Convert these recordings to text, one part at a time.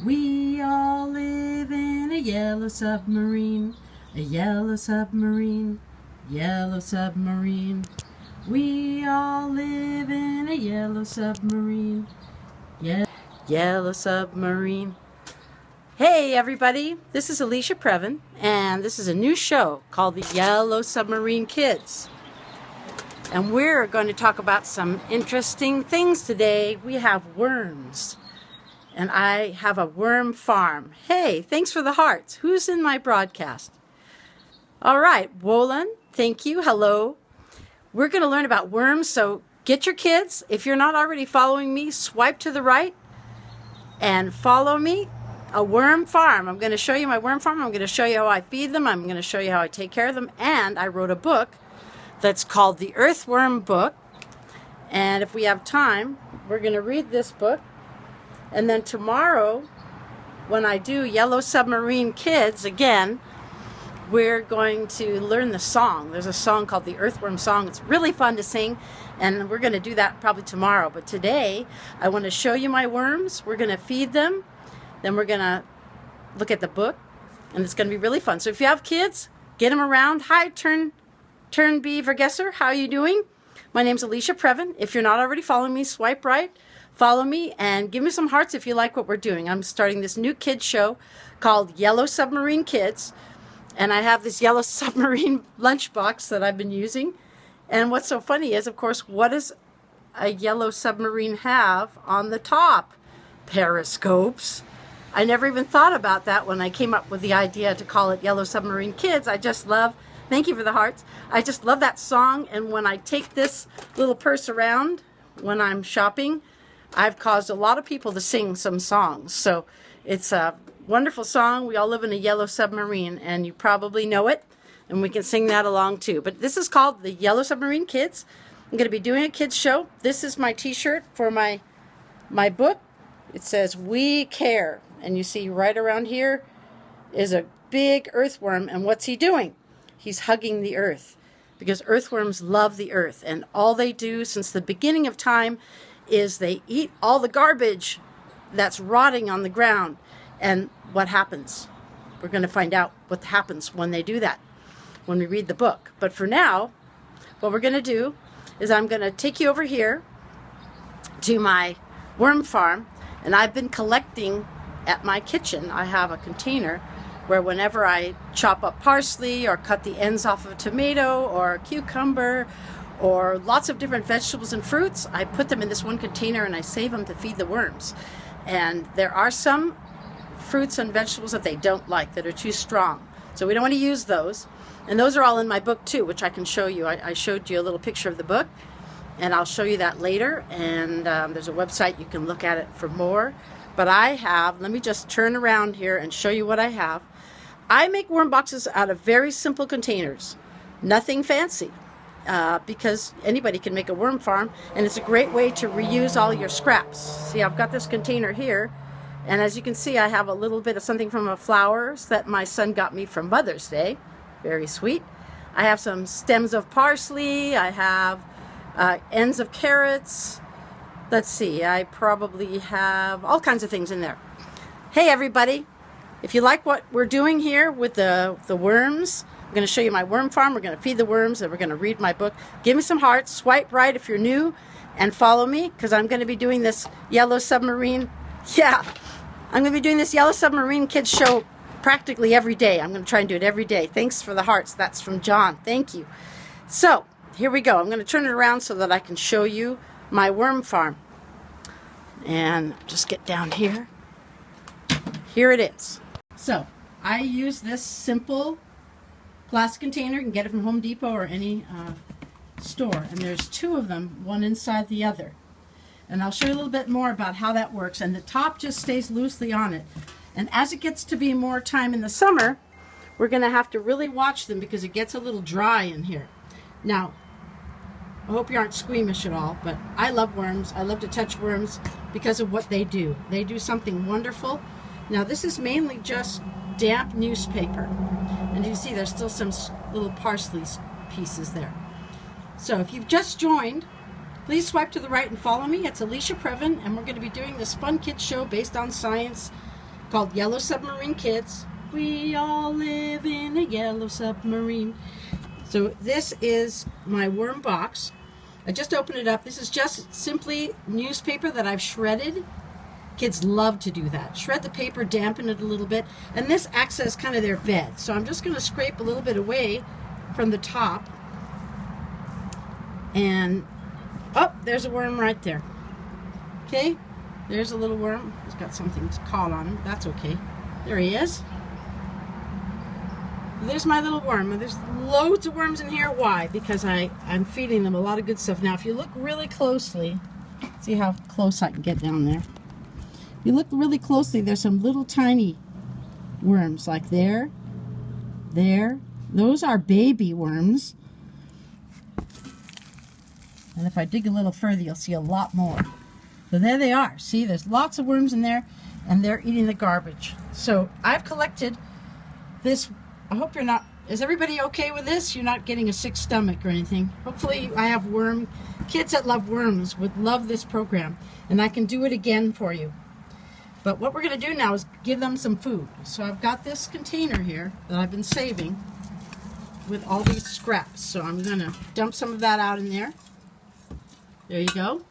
We all live in a yellow submarine, a yellow submarine, yellow submarine. We all live in a yellow submarine, yellow submarine. Hey everybody, this is Alicia Previn, and this is a new show called the Yellow Submarine Kids. And we're going to talk about some interesting things today. We have worms. And I have a worm farm. Hey, thanks for the hearts. Who's in my broadcast? All right, Wolan, thank you. Hello. We're going to learn about worms, so get your kids. If you're not already following me, swipe to the right and follow me. A worm farm. I'm going to show you my worm farm. I'm going to show you how I feed them. I'm going to show you how I take care of them. And I wrote a book that's called The Earthworm Book. And if we have time, we're going to read this book. And then tomorrow, when I do Yellow Submarine Kids again, we're going to learn the song. There's a song called the Earthworm Song. It's really fun to sing, and we're going to do that probably tomorrow. But today, I want to show you my worms. We're going to feed them. Then we're going to look at the book, and it's going to be really fun. So if you have kids, get them around. Hi, Turn Beaver Guesser. How are you doing? My name's Alicia Previn. If you're not already following me, swipe right. Follow me and give me some hearts if you like what we're doing. I'm starting this new kids show called Yellow Submarine Kids. And I have this yellow submarine lunchbox that I've been using. And what's so funny is, of course, what does a yellow submarine have on the top? Periscopes. I never even thought about that when I came up with the idea to call it Yellow Submarine Kids. I just love, thank you for the hearts, I just love that song. And when I take this little purse around when I'm shopping, I've caused a lot of people to sing some songs. So it's a wonderful song. We all live in a yellow submarine, and you probably know it, and we can sing that along too. But this is called the Yellow Submarine Kids. I'm going to be doing a kids show. This is my t-shirt for my book. It says "We Care," and you see right around here is a big earthworm, and what's he doing? He's hugging the earth, because earthworms love the earth, and all they do since the beginning of time is they eat all the garbage that's rotting on the ground. And what happens? We're going to find out what happens when they do that, when we read the book. But for now, what we're going to do is I'm going to take you over here to my worm farm. And I've been collecting at my kitchen. I have a container where whenever I chop up parsley or cut the ends off of a tomato or a cucumber or lots of different vegetables and fruits, I put them in this one container and I save them to feed the worms. And there are some fruits and vegetables that they don't like, that are too strong. So we don't want to use those. And those are all in my book too, which I can show you. I showed you a little picture of the book, and I'll show you that later. And there's a website, you can look at it for more. But I have, let me just turn around here and show you what I have. I make worm boxes out of very simple containers, nothing fancy. Because anybody can make a worm farm, and it's a great way to reuse all your scraps. See, I've got this container here, and as you can see, I have a little bit of something from flowers that my son got me from Mother's Day. Very sweet. I have some stems of parsley. I have ends of carrots. Let's see, I probably have all kinds of things in there. Hey everybody, if you like what we're doing here with the worms, I'm going to show you my worm farm. We're going to feed the worms, and we're going to read my book. Give me some hearts. Swipe right if you're new, and follow me, because I'm going to be doing this Yellow Submarine. Yeah, I'm going to be doing this Yellow Submarine Kids show practically every day. I'm going to try and do it every day. Thanks for the hearts. That's from John. Thank you. So here we go. I'm going to turn it around so that I can show you my worm farm. And just get down here. Here it is. So I use this simple glass container. You can get it from Home Depot or any store, and there's two of them, one inside the other. And I'll show you a little bit more about how that works. And the top just stays loosely on it. And as it gets to be more time in the summer, we're going to have to really watch them because it gets a little dry in here. Now, I hope you aren't squeamish at all, but I love worms. I love to touch worms because of what they do. They do something wonderful. Now, this is mainly just damp newspaper. And you see there's still some little parsley pieces there. So if you've just joined, please swipe to the right and follow me. It's Alicia Previn, and we're going to be doing this fun kids show based on science called Yellow Submarine Kids. We all live in a yellow submarine. So this is my worm box. I just opened it up. This is just simply newspaper that I've shredded. Kids love to do that. Shred the paper, dampen it a little bit, and this acts as kind of their bed. So I'm just going to scrape a little bit away from the top. And, oh, there's a worm right there. Okay, there's a little worm. He's got something caught on him. That's okay. There he is. There's my little worm. There's loads of worms in here. Why? Because I'm feeding them a lot of good stuff. Now, if you look really closely, see how close I can get down there. If you look really closely, there's some little tiny worms, like there. Those are baby worms. And if I dig a little further, you'll see a lot more. So there they are. See, there's lots of worms in there, and they're eating the garbage. So I've collected this. I hope you're not, is everybody okay with this? You're not getting a sick stomach or anything. Hopefully I have kids that love worms would love this program, and I can do it again for you. But what we're going to do now is give them some food. So I've got this container here that I've been saving with all these scraps. So I'm going to dump some of that out in there. There you go.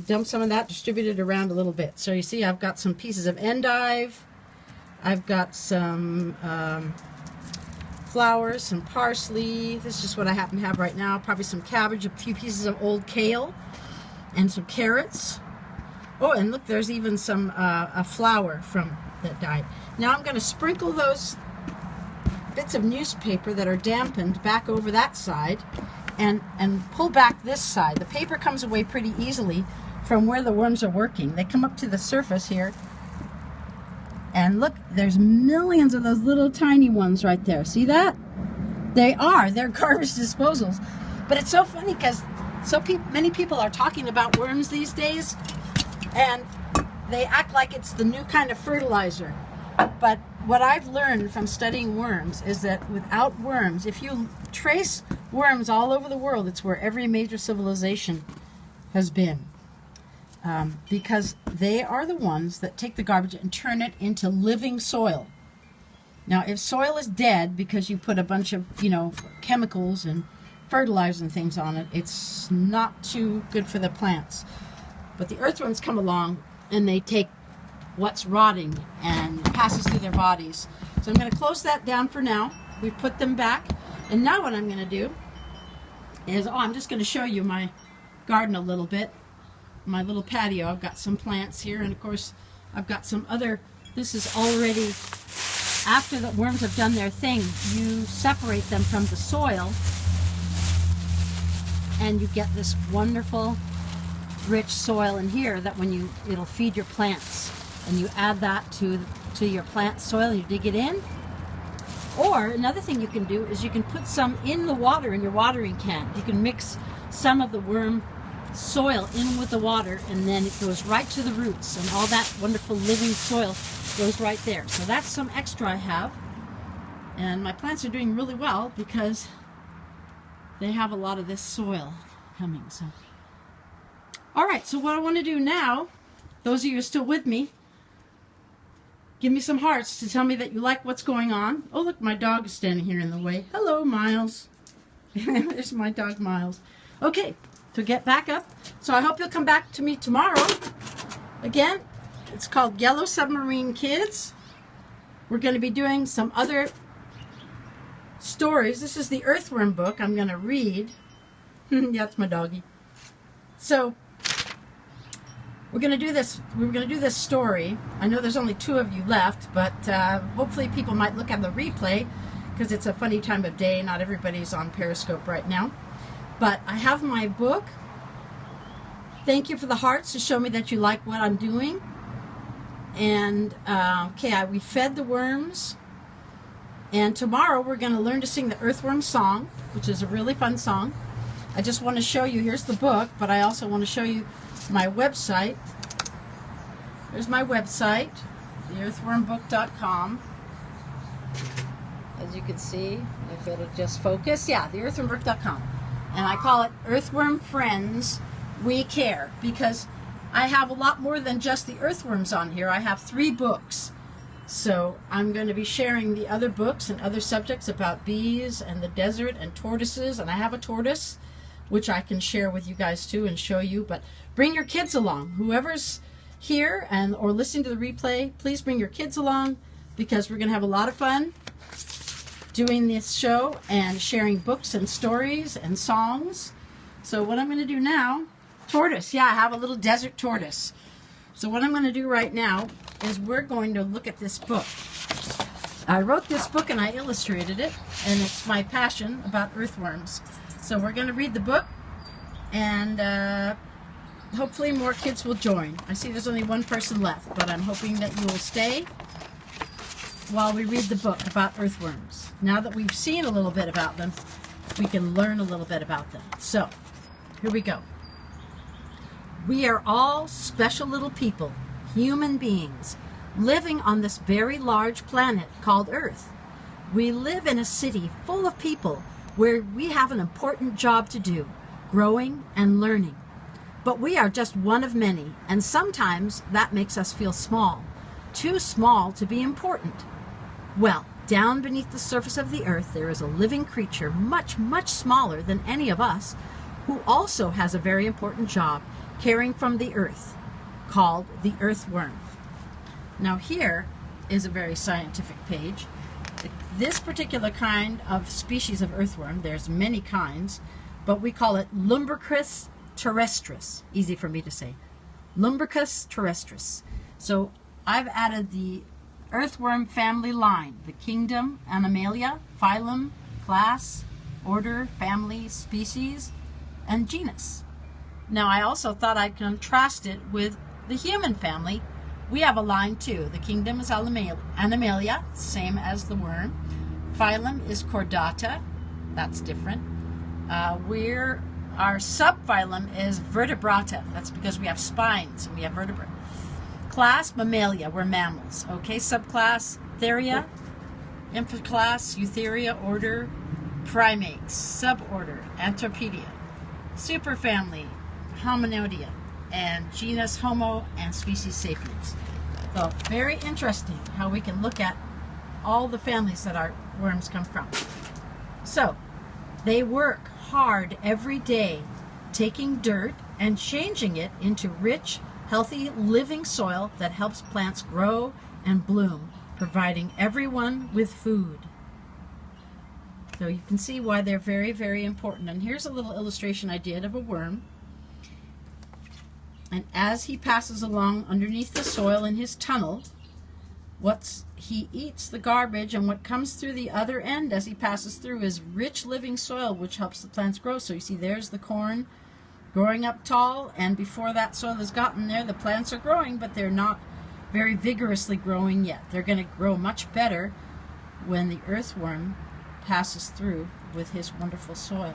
Dump some of that, distribute it around a little bit. So you see I've got some pieces of endive. I've got some flowers, some parsley. This is just what I happen to have right now. Probably some cabbage, a few pieces of old kale, and some carrots. Oh, and look, there's even some a flower from that died. Now I'm going to sprinkle those bits of newspaper that are dampened back over that side and pull back this side. The paper comes away pretty easily from where the worms are working. They come up to the surface here. And look, there's millions of those little tiny ones right there. See that? They're garbage disposals. But it's so funny because many people are talking about worms these days, and they act like it's the new kind of fertilizer. But what I've learned from studying worms is that without worms, if you trace worms all over the world, it's where every major civilization has been. Because they are the ones that take the garbage and turn it into living soil. Now, if soil is dead because you put a bunch of, chemicals and fertilizers and things on it, it's not too good for the plants. But the earthworms come along and they take what's rotting and passes through their bodies. So I'm going to close that down for now. We've put them back. And now what I'm going to do is, I'm just going to show you my garden a little bit. My little patio. I've got some plants here, and of course I've got some other. This is already, after the worms have done their thing, you separate them from the soil and you get this wonderful rich soil in here that it'll feed your plants, and you add that to your plant soil and you dig it in. Or another thing you can do is you can put some in the water in your watering can. You can mix some of the worm soil in with the water, and then it goes right to the roots, and all that wonderful living soil goes right there. So that's some extra I have, and my plants are doing really well because they have a lot of this soil coming. So alright, so what I want to do now, those of you who are still with me, give me some hearts to tell me that you like what's going on. Oh look, my dog is standing here in the way. Hello, Miles. There's my dog, Miles. Okay, to get back up. So I hope you'll come back to me tomorrow. Again, it's called Yellow Submarine Kids. We're going to be doing some other stories. This is the Earthworm book I'm going to read. Yeah, it's my doggy. So we're going to do this. We're going to do this story. I know there's only 2 of you left, but hopefully people might look at the replay because it's a funny time of day. Not everybody's on Periscope right now. But I have my book. Thank you for the hearts to show me that you like what I'm doing. And we fed the worms. And tomorrow we're going to learn to sing the Earthworm song, which is a really fun song. I just want to show you, here's the book, but I also want to show you my website. There's my website, theearthwormbook.com. As you can see, if it'll just focus, yeah, theearthwormbook.com. And I call it Earthworm Friends We Care, because I have a lot more than just the earthworms on here. I have 3 books. So I'm going to be sharing the other books and other subjects about bees and the desert and tortoises. And I have a tortoise, which I can share with you guys too and show you. But bring your kids along. Whoever's here and or listening to the replay, please bring your kids along, because we're going to have a lot of fun doing this show and sharing books and stories and songs. So what I'm going to do now, tortoise, yeah, I have a little desert tortoise. So what I'm going to do right now is we're going to look at this book. I wrote this book and I illustrated it, and it's my passion about earthworms. So we're going to read the book, and hopefully more kids will join. I see there's only 1 person left, but I'm hoping that you will stay while we read the book about earthworms. Now that we've seen a little bit about them, we can learn a little bit about them. So, here we go. We are all special little people, human beings, living on this very large planet called Earth. We live in a city full of people where we have an important job to do, growing and learning. But we are just one of many, and sometimes that makes us feel small, too small to be important. Well, down beneath the surface of the earth, there is a living creature much, much smaller than any of us, who also has a very important job caring from the earth, called the earthworm. Now here is a very scientific page. This particular kind of species of earthworm, there's many kinds, but we call it Lumbricus terrestris. Easy for me to say. Lumbricus terrestris. So I've added the earthworm family line, the kingdom, Animalia, phylum, class, order, family, species, and genus. Now I also thought I'd contrast it with the human family. We have a line too. The kingdom is Animalia, same as the worm. Phylum is Chordata, that's different. Our subphylum is Vertebrata. That's because we have spines and we have vertebrae. Class, Mammalia, we're mammals. Okay, subclass, Theria. Infoclass, Eutheria. Order, Primates. Suborder, Anthropodia. Superfamily, Hominodia. And genus, Homo, and species, Sapiens. So, very interesting how we can look at all the families that our worms come from. So, they work hard every day, taking dirt and changing it into rich, healthy, living soil that helps plants grow and bloom, providing everyone with food. So you can see why they're very, very important. And here's a little illustration I did of a worm. And as he passes along underneath the soil in his tunnel, he eats the garbage, and what comes through the other end as he passes through is rich living soil, which helps the plants grow. So you see there's the corn growing up tall, and before that soil has gotten there, the plants are growing, but they're not very vigorously growing yet. They're going to grow much better when the earthworm passes through with his wonderful soil.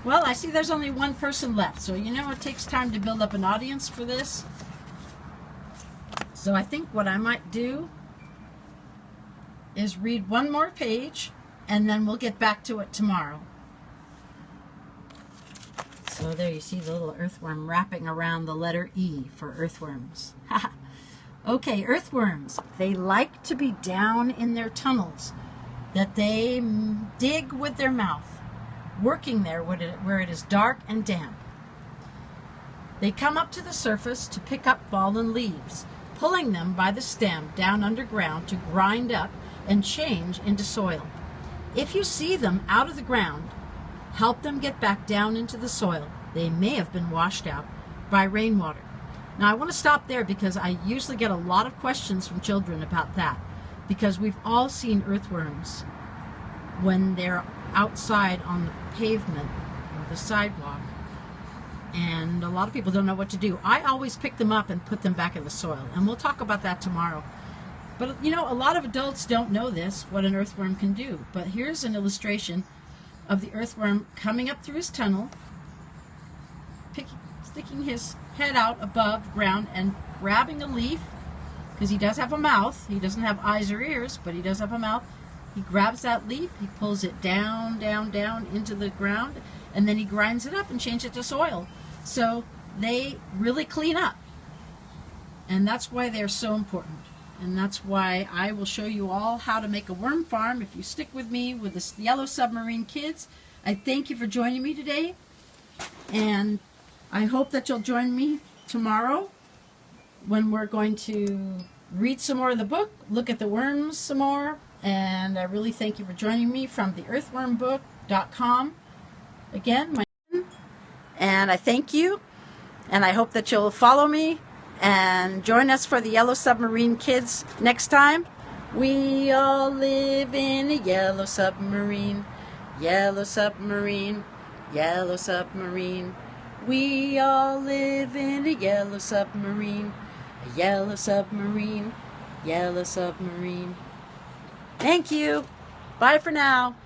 Well, I see there's only 1 person left, so you know it takes time to build up an audience for this. So I think what I might do is read 1 more page, and then we'll get back to it tomorrow. So there you see the little earthworm wrapping around the letter E for earthworms. Okay, earthworms. They like to be down in their tunnels that they dig with their mouth, working there where it is dark and damp. They come up to the surface to pick up fallen leaves, pulling them by the stem down underground to grind up and change into soil. If you see them out of the ground, help them get back down into the soil. They may have been washed out by rainwater. Now I want to stop there because I usually get a lot of questions from children about that, because we've all seen earthworms when they're outside on the pavement or the sidewalk, and a lot of people don't know what to do. I always pick them up and put them back in the soil, and we'll talk about that tomorrow. But you know, a lot of adults don't know this, what an earthworm can do. But here's an illustration of the earthworm coming up through his tunnel, sticking his head out above ground and grabbing a leaf, because he does have a mouth. He doesn't have eyes or ears, but he does have a mouth. He grabs that leaf, he pulls it down, down, down into the ground, and then he grinds it up and changes it to soil. So they really clean up. And that's why they're so important. And that's why I will show you all how to make a worm farm if you stick with me with the Yellow Submarine Kids. I thank you for joining me today. And I hope that you'll join me tomorrow when we're going to read some more of the book, look at the worms some more. And I really thank you for joining me from theearthwormbook.com. Again, and I thank you. And I hope that you'll follow me and join us for the Yellow Submarine Kids next time. We all live in a yellow submarine, yellow submarine, yellow submarine. We all live in a yellow submarine, a yellow submarine, yellow submarine. Thank you. Bye for now.